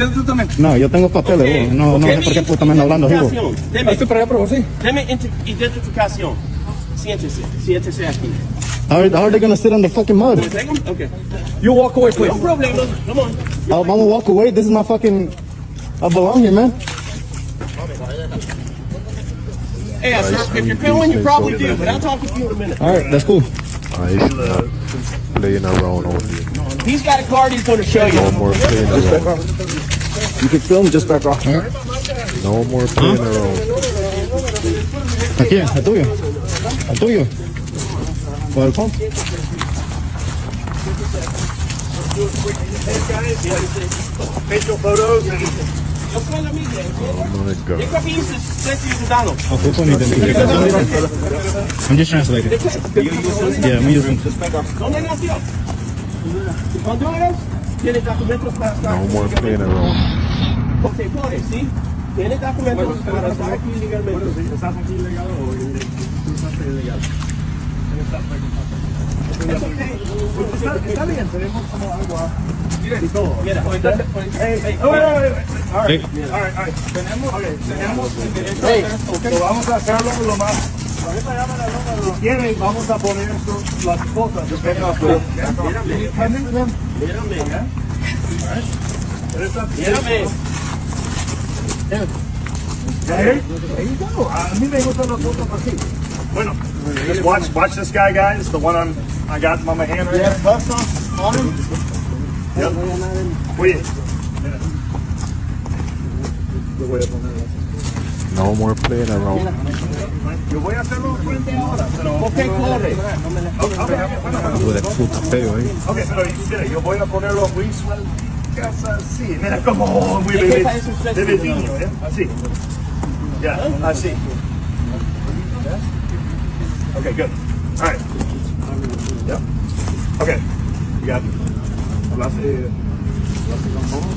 Siéntate tú también. No, yo tengo papeles. No sé por qué puta me están hablando. Estoy para allá, pero sí. Deme identificación. Siéntese aquí. How are they gonna sit on the fucking mud? Okay. You walk away, please. No problem. Come on. I'm gonna walk away. This is my fucking. I belong here, man. Hey, if you're filming, you probably do, but I'll talk to you in a minute. All right, that's cool. Playing around over here. He's got a card he's going to show you. No more playing around. You can film, just back off. All right. No more playing around. Aquí, el tuyo. El tuyo. ¿Por el phone? Facial photos. Oh my God. I'm just translating. Yeah, I'm using. No more playing around. Ok, Flores, ¿sí? ¿Tiene documentos para estar aquí legalmente? ¿Estás aquí ilegal o estás ilegal? Está bien, tenemos como agua y todo. Mira, Tenemos, vamos a hacerlo lo más. Si quieren, vamos a poner las cosas. Mírame. There you go. A mí me gustan las fotos así. Bueno, just watch this guy, guys. The one I got in my hand right here. Buffs on him. Yep. Oye. No more playing around. Yo voy a hacerlo frente ahora, pero... Ok, corre. Ok, pero mira, yo voy a ponerlo muy suave. Así, mira como muy bebé. De niño, ¿eh? Así. Ya, así. Okay, good. All right. Yeah. Okay. You got hablaste con todos.